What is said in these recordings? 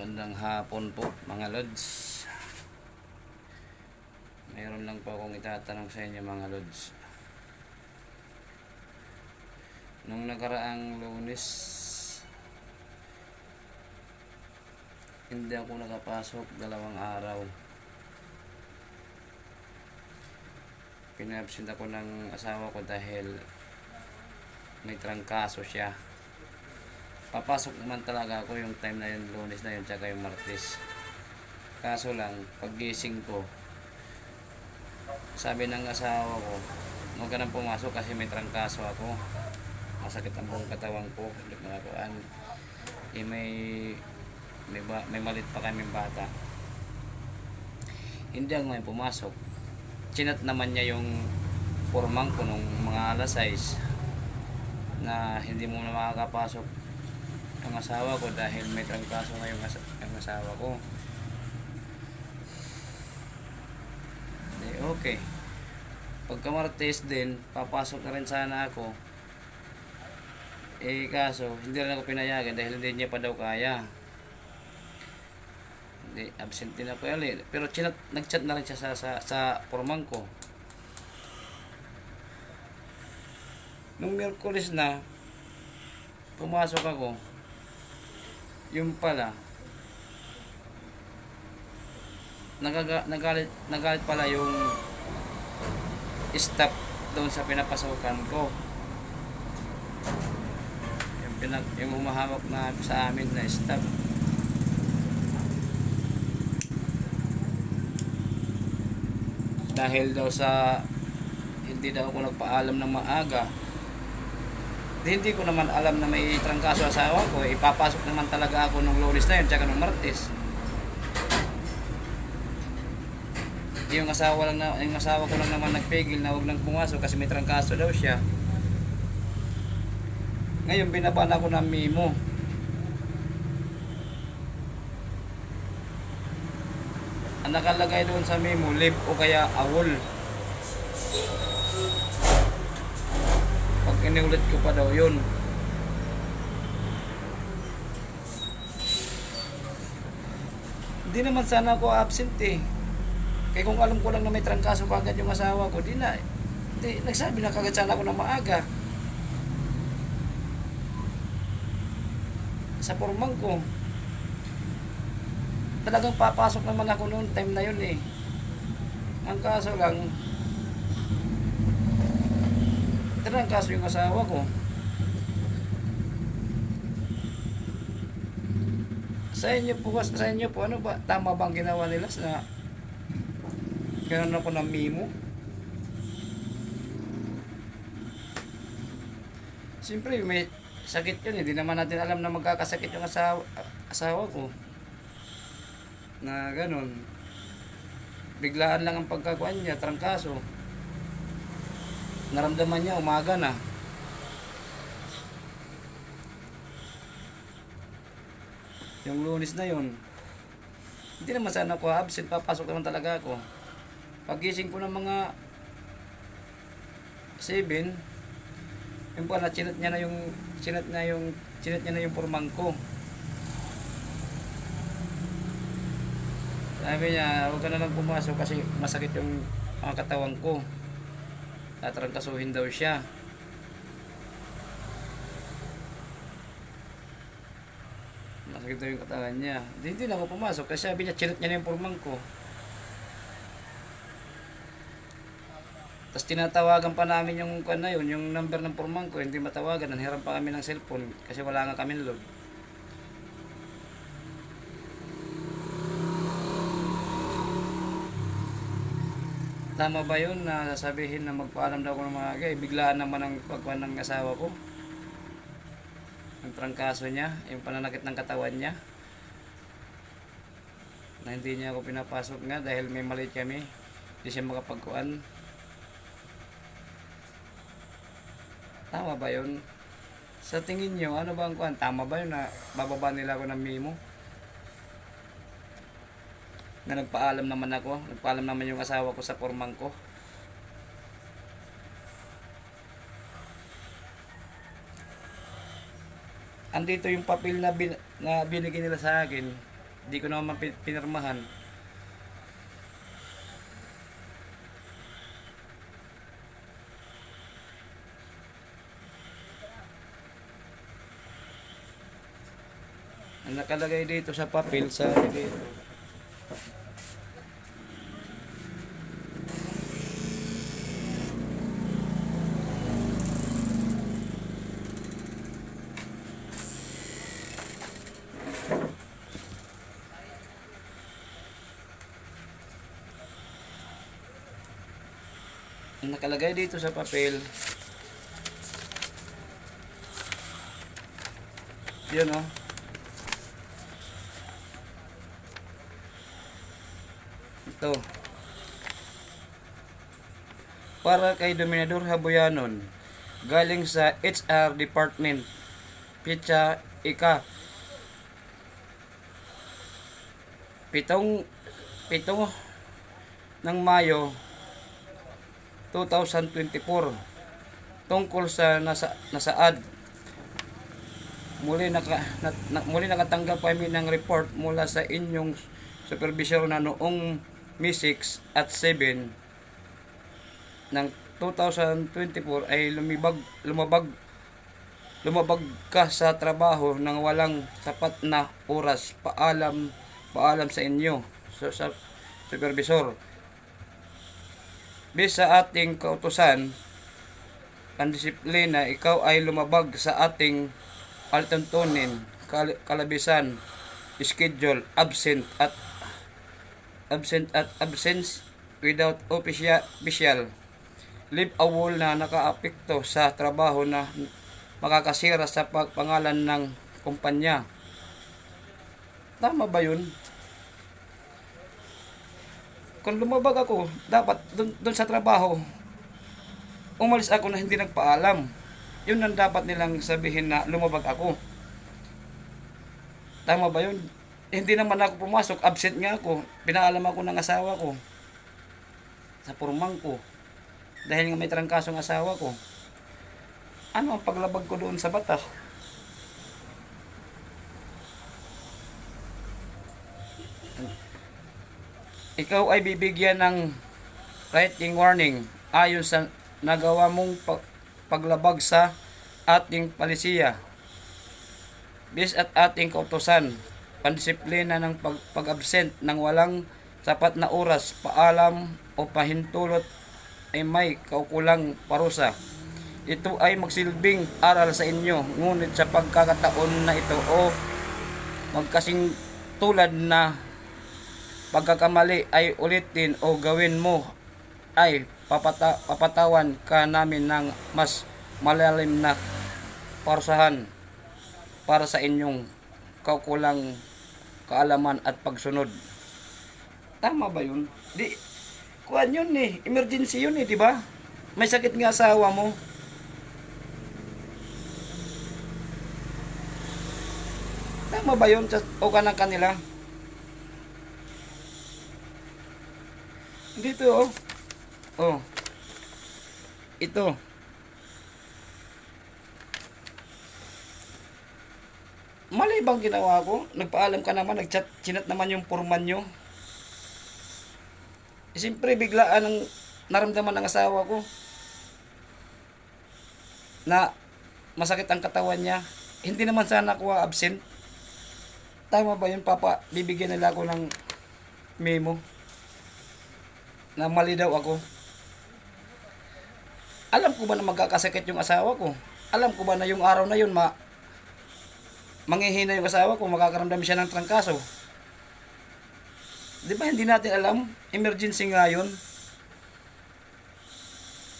Magandang hapon po mga lods. Mayroon lang po akong itatanong sa inyo mga lods. Nung nakaraang Lunes, hindi ako nakapasok 2 araw. Pinabsent ako ng asawa ko dahil may trangkaso siya. Papasok naman talaga ako yung time na yun, Lunes na yun, tsaka yung Martes. Kaso lang, paggising ko, sabi ng asawa ko, huwag ka nang pumasok kasi may trangkaso ako. Masakit ang buong katawan ko, hindi ko makakuan. May malit pa kaming bata. Hindi ako ngayon pumasok. Chinat naman niya yung pormang ko nung mga alas 6 na hindi mo na makakapasok ang asawa ko dahil may trangkaso na yung asawa ko. Okay. Pagka Martes din, papasok na rin sana ako. Kaso, hindi rin ako pinayagan dahil hindi niya pa daw kaya. Hindi, absent din ako ulit. Pero nag-chat na rin siya sa pormang ko. Nung Miyerkules na, pumasok ako. Yung pala, nagalit pala yung staff doon sa pinapasukan ko. Yung humahawak na sa amin na staff. Dahil daw sa hindi daw ako nagpaalam ng maaga. Hindi ko naman alam na may trangkaso asawa ko. Ipapasok naman talaga ako nung Lunes na yun, tsaka nung Martes. Yung asawa ko lang naman nagpigil na huwag nang pumasok kasi may trangkaso daw siya. Ngayon binaban ako ng memo. Ang nakalagay doon sa memo, live o kaya awol. Pag iniulit ko pa daw yun. Hindi naman sana ako absent eh. Kaya kung alam ko lang na may trangkaso kagad yung asawa ko, nagsabi na kagad sana ako ng maaga. Sa pormang ko. Talagang papasok naman ako noon, time na yun eh. Ang kaso lang, trangkaso yung asawa ko. Sa inyo po, ano ba? Tama bang ginawa nila sa gano'n ako ng memo? Siyempre, may sakit yun. Hindi naman natin alam na magkakasakit yung asawa ko. Na gano'n. Biglaan lang ang pagkakuan niya, trangkaso. Naramdaman niya, umaga na. Yung Lunes na yun, hindi naman sana ako absent, papasok naman talaga ako. Pagising ko ng mga 7, yung pala, chinat niya na yung pormang ko. Sabi niya, huwag ka na lang pumasok kasi masakit yung mga katawan ko. Tatrangkasuhin daw siya. Masakit daw yung katawan niya. Hindi na ako pumasok kasi sabi niya, chinat niya na yung pormang ko. Tapos tinatawagan pa namin yung yung number ng pormang ko, hindi matawagan. Nanhiram pa kami ng cellphone kasi wala nga kami load. Tama ba yun na sasabihin na magpaalam daw ako ng mga biglaan naman ang pagkuhan ng asawa ko? Ang trangkaso niya, yung pananakit ng katawan niya. Na hindi niya ako pinapasok nga dahil may maliit kami. Hindi siya makapagkuhan. Tama ba yun? Sa tingin nyo, ano ba ang kuhan? Tama ba yun na bababa nila ako ng memo? Na nagpaalam naman ako. Nagpaalam naman yung asawa ko sa pormang ko. Andito yung papel na binigay nila sa akin. Di ko naman pinirmahan. Ang nakalagay dito sa papel sa dito. Ang nakalagay dito sa papel, yun oh. Ito. Para kay Dominador Haboyanon, galing sa HR Department, Pitsa Ika. Pitong ng Mayo 2024, tungkol sa nasaad. Muli nakatanggap kami ng report mula sa inyong supervisor na noong May 6 at 7 ng 2024 ay lumabag ka sa trabaho nang walang sapat na oras. Paalam sa inyo sa supervisor. Bis sa ating kautusan, pandisiplina, ikaw ay lumabag sa ating altuntunin, kalabisan, schedule, absence without official leave awol na nakaapekto sa trabaho na makakasira sa pagpangalan ng kumpanya. Tama ba yun? Kung lumabag ako, dapat dun sa trabaho, umalis ako na hindi nagpaalam. Yun ang dapat nilang sabihin na lumabag ako. Tama ba yun? Hindi naman ako pumasok, absent nga ako. Pinaalam ako ng asawa ko sa purmang ko. Dahil nga may trangkasong asawa ko. Ano ang paglabag ko doon sa batas? Ikaw ay bibigyan ng writing warning ayon sa nagawa mong paglabag sa ating palisiya. Bis at ating kautusan, pandisiplina ng pag-absent ng walang sapat na oras, paalam o pahintulot ay may kaukulang parusa. Ito ay magsilbing aral sa inyo, ngunit sa pagkakataon na ito o magkasing tulad na pagkakamali ay ulitin o gawin mo, ay papatawan ka namin ng mas malalim na parusahan para sa inyong kaukulang kaalaman at pagsunod. Tama ba yun? Di, kuhan yun eh. Emergency yun eh, di ba? May sakit nga asawa mo. Tama ba yun? O ka ng kanila? Dito oh. Oh. Ito. Mali bang ginawa ko? Nagpaalam ka naman, chinat naman yung foreman nyo. Siyempre biglaan ang naramdaman ng asawa ko na masakit ang katawan niya. Hindi naman sana ako absent. Tama ba yun, Papa? Bibigyan nila ako ng memo na mali daw ako. Alam ko ba na magkakasakit yung asawa ko? Alam ko ba na yung araw na yun manghihina yung asawa ko, makakaramdam siya ng trangkaso? Di ba hindi natin alam? Emergency nga yun.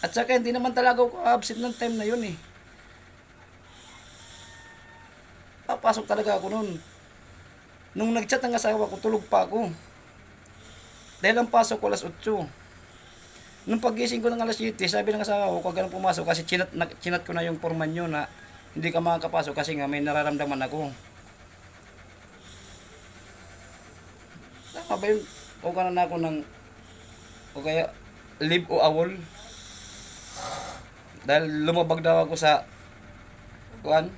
At saka hindi naman talaga ako absent ng time na yun eh. Papasok talaga ako noon. Nung nag-chat ang asawa ko, tulog pa ako. Dahil ang pasok ko alas 8. Nung pagising ko ng alas 7, sabi ng asawa ko, huwag ka nang pumasok kasi chinat ko na yung foreman nyo na hindi ka makakapasok kasi nga may nararamdaman ako. Tama ba yun? Huwag ka na ako ng o kaya leave o awol. Dahil lumabag daw ako sa kuan.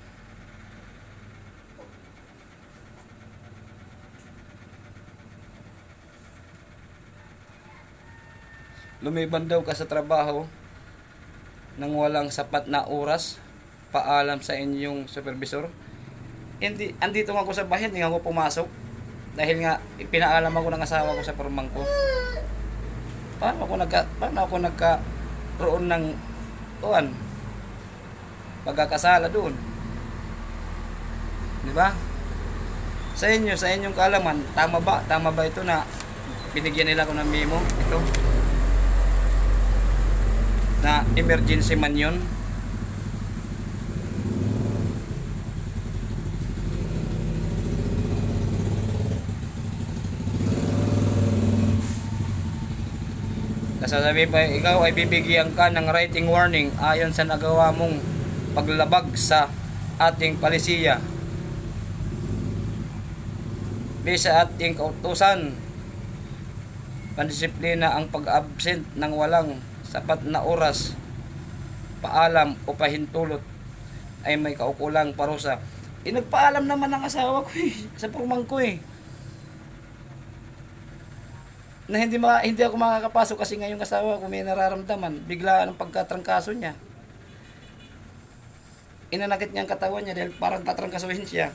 lumiban daw ka sa trabaho nang walang sapat na oras, paalam sa inyong supervisor. Hindi, andito nga ako sa bahay, hindi nga ako pumasok. Dahil nga, pinaalam ako ng asawa ko sa pormang ko. Paano ako nagkaroon ng pagkakasala doon? Di ba? Sa inyong kaalaman, tama ba ito na binigyan nila ko ng memo? Ito. Na emergency man yun. Sasabihin pa, ikaw ay bibigyan ka ng writing warning ayon sa nagawa mong paglabag sa ating palisiya. Bisa ating kautusan, pandisiplina ang pag-absent ng walang sapat na oras, paalam o pahintulot ay may kaukulang parusa. Nagpaalam naman ang asawa ko sa pormang ko na hindi ako makakapasok kasi nga yung asawa ko may nararamdaman, biglaan ang pagkatrangkaso niya. Inanakit niya ang katawan niya dahil parang tatrangkasuhin siya.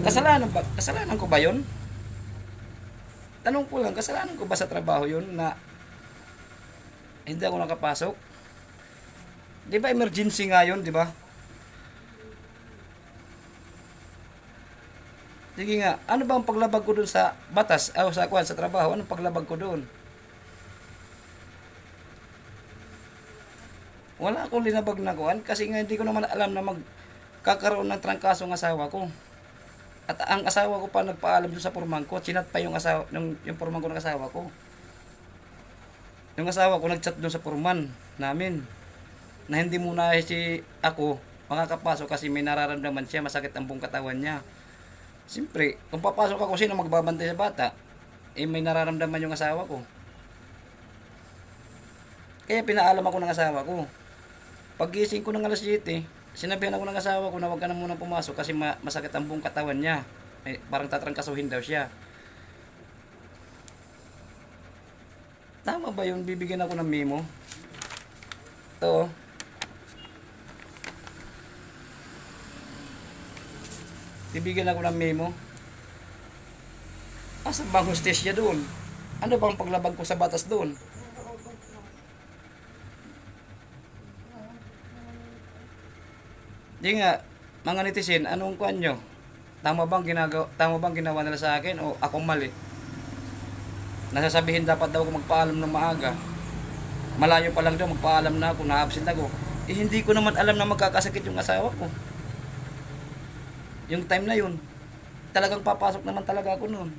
Kasalanan ko ba yun? Tanong ko lang, kasalanan ko ba sa trabaho yun na hindi ako nakapasok? Di ba emergency nga yun, di ba? Sige nga, ano ba ang paglabag ko doon sa batas o sa trabaho? Anong paglabag ko doon? Wala akong linabag na kuan kasi nga hindi ko naman alam na magkakaroon ng trangkaso ng asawa ko. At ang asawa ko pa nagpaalam doon sa pormang ko, chinat pa yung pormang ko ng asawa ko. Yung asawa ko nagchat doon sa porman namin na hindi muna ako makakapasok kasi may nararamdaman siya, masakit ang buong katawan niya. Siyempre, kung papasok ako, sino magbabantay sa bata? May nararamdaman yung asawa ko. Kaya pinaalam ako ng asawa ko. Paggising ko ng alas 7, sinabihan ako ng asawa ko na wag ka na muna pumasok kasi masakit ang buong katawan niya. Parang tatrangkasuhin daw siya. Tama ba yun? Bibigyan ako ng memo? Ito. Bibigyan ako ng memo. Asa bang hostesya doon? Ano bang paglabag ko sa batas doon? Di nga, mga netizen, anong kuan nyo? Tama bang ginawa nila sa akin o ako mali? Nasasabihin dapat daw ako magpaalam ng maaga. Malayo pa lang daw magpaalam na ako, na-absent ako. Hindi ko naman alam na magkakasakit yung asawa ko. Yung time na yun, talagang papasok naman talaga ako noon.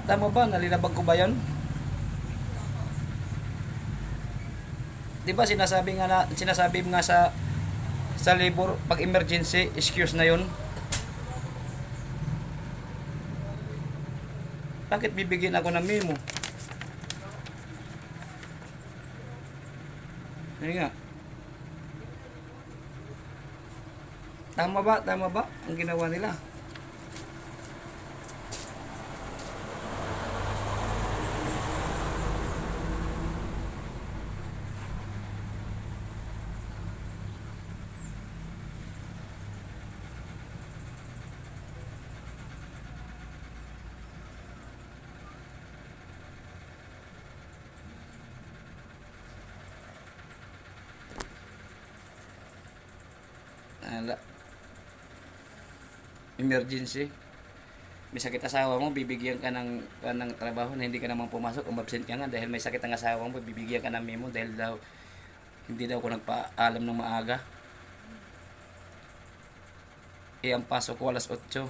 Tama ba? Nalinabag ko ba yun? Di ba sinasabi nga sa labor, pag emergency, excuse na yun? Bakit bibigyan ako ng memo? Ayun nga. Tama ba ang ginawa nila? Emergency. May sakit asawa mo, bibigyan ka ng trabaho na hindi ka naman pumasok, umabsent ka nga dahil may sakit ang asawa mo, bibigyan ka ng memo dahil hindi daw ako nagpaalam ng maaga. Ang pasok ko alas 8.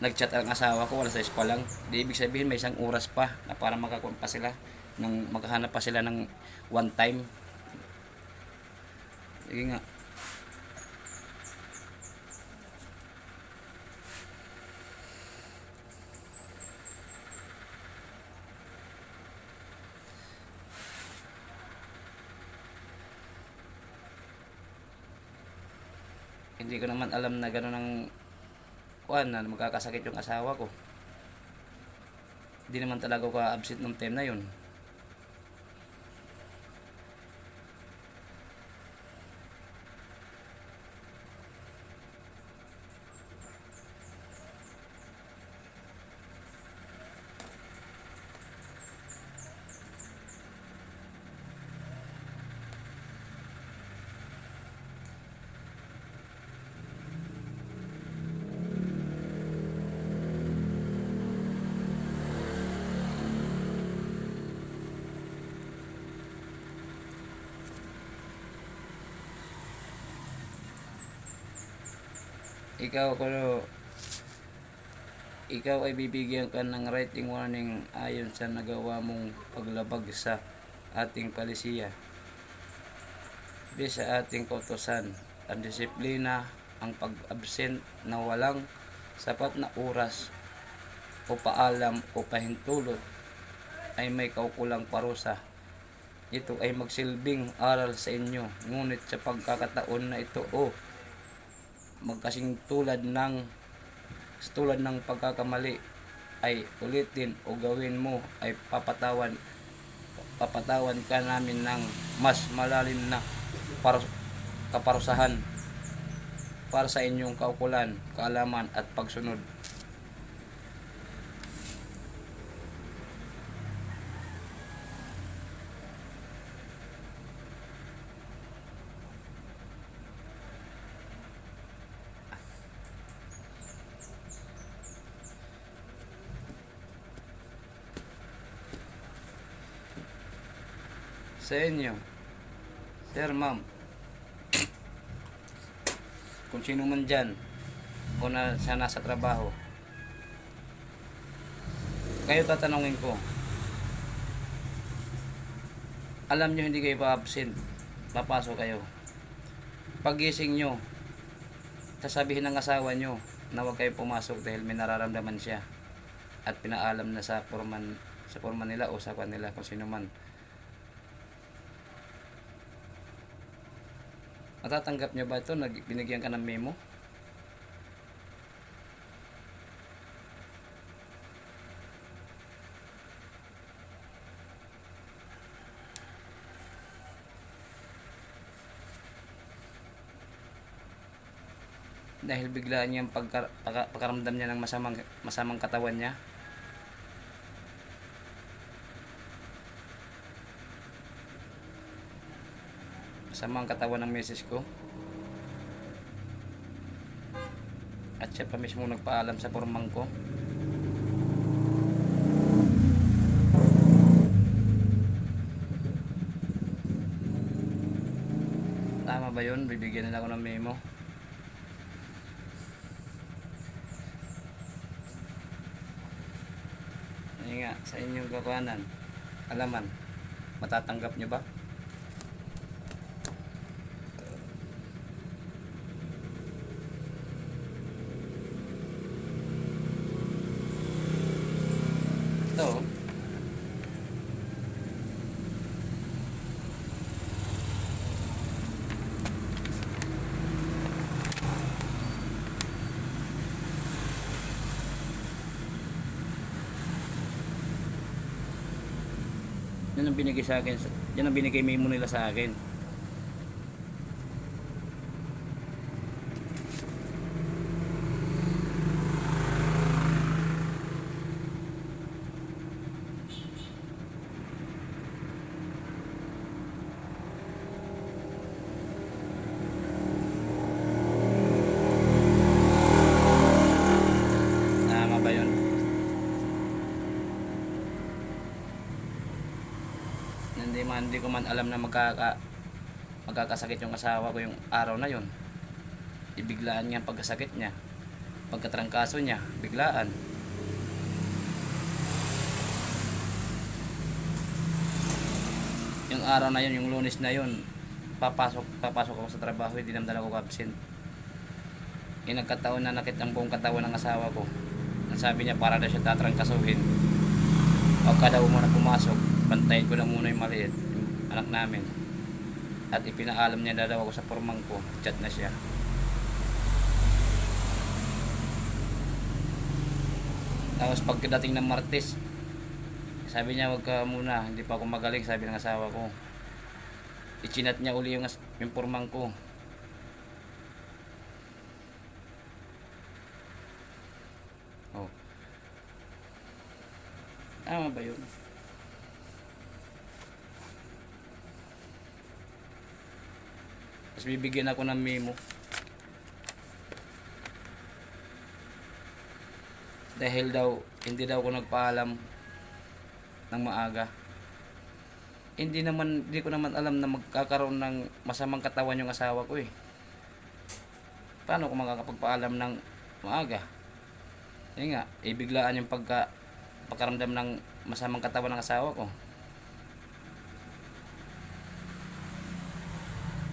Nagchat ang asawa ko alas 6 pa lang. Di ibig sabihin may isang oras pa na para makakuha pa sila makahanap pa sila ng one time. Sige nga. Hindi ko naman alam na gano'n ang kuan na magkakasakit yung asawa ko. Hindi naman talaga ako absent ng time na yun. Ikaw ay bibigyan ka ng writing warning ayon sa nagawa mong paglabag sa ating palisiya. Bis sa ating kautosan, ang disiplina, ang pag-absent na walang sapat na oras o paalam o pahintulot ay may kaukulang parusa. Ito ay magsilbing aral sa inyo, ngunit sa pagkakataon na ito magkasing tulad ng pagkakamali ay ulitin o gawin mo ay papatawan ka namin ng mas malalim na kaparusahan para sa inyong kaukulan, kaalaman at pagsunod. Sa inyo, sir, ma'am, kung sino man dyan o siya nasa trabaho, kayo tatanungin ko, alam nyo hindi kayo pa-absent, papasok kayo. Pagising nyo, sasabihin ng asawa nyo na huwag kayo pumasok dahil may nararamdaman siya at pinaalam na sa foreman nila o sa kanila kung sino man. Matatanggap nyo ba ito? Binigyan ka ng memo? Dahil biglaan niyang pagkaramdam niya ng masamang katawan niya. Masamang katawan ng misis ko. At siya pa mismo nagpaalam sa pormang ko. Tama ba yun? Bibigyan nila ako ng memo. Ayun nga, sa inyong kakanan, alaman, matatanggap nyo ba? Ito, yan ang binigay sa akin. Yan ang binigay memo nila sa akin. Tama ba yun? Hindi ko man alam na magkakasakit yung asawa ko yung araw na yun. Ibiglaan niya ang pagkasakit niya, pagkatrangkaso niya, biglaan. Yung araw na yun, yung Lunes na yun, papasok ako sa trabaho, hindi naman ako absent. Nagkataon na nakit ang buong katawan ng asawa ko. Ang sabi niya, para daw siya tatrangkasuhin, huwag ka daw muna pumasok, bantayin ko na muna yung maliit, yung anak namin. At ipinaalam niya daw ako sa pormang ko, chat na siya. Tapos pagdating ng Martes, sabi niya wag ka muna, hindi pa ako magaling, sabi ng asawa ko. Ichinat niya uli yung pormang ko. Oh. Tama ba yun? Tapos bibigyan ako ng memo. Dahil daw, hindi daw ako nagpaalam ng maaga. Hindi ko naman alam na magkakaroon ng masamang katawan yung asawa ko eh. Paano ko makakapagpaalam ng maaga? Yun nga, biglaan yung pagkaramdam ng masamang katawan ng asawa ko.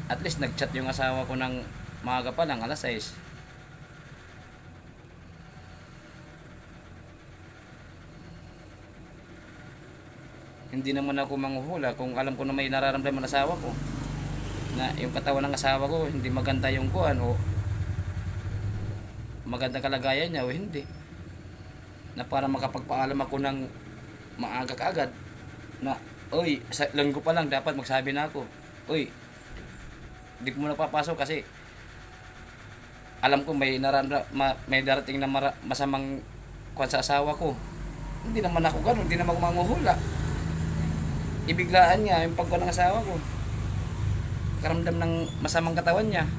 At least nagchat yung asawa ko ng maaga pa lang, alas 6. Hindi naman ako manghuhula kung alam ko na may nararamdaman ng asawa ko na yung katawan ng asawa ko hindi maganda yung kuan o magandang kalagayan niya o hindi, na para makapagpaalam ako ng maaga kaagad na oy, sa linggo pa lang dapat magsabi na ako, oy, hindi ko muna papasok kasi alam ko may may darating na masamang kuan sa asawa ko. Hindi naman ako ganun, hindi naman ako manghuhula. Ibiglaan niya yung pagkuha ng asawa ko, karamdam ng masamang katawan niya.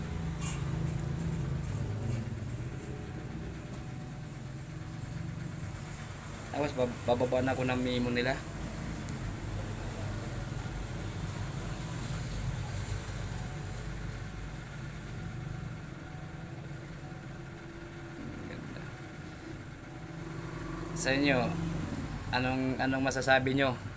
Tapos bababa na ako ng memo nila. Sa inyo, anong masasabi nyo?